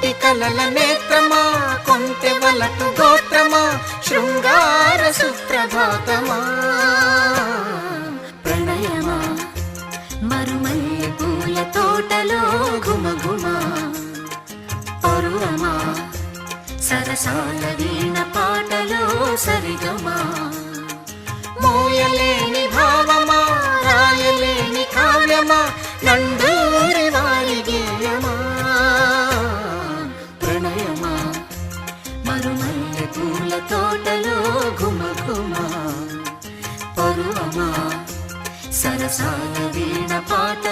కోటి కలల నేత్రమా, కొంటె వలపు గోత్రమా, శృంగార సుప్రభాతమా. ప్రణయమా మరుమల్లె పూల తోటలో ఘుమఘుమా, పరువమా సరసాల వీణ పాటలో సరిగమా. మోయలేని భావమా, రాయలేని కావ్యమా, నండూరి వారి గేయమా. ప్రణయమా మరుమల్లె పూల తోటలో ఘుమఘుమా, పరువమా సరసాల వీణ పాట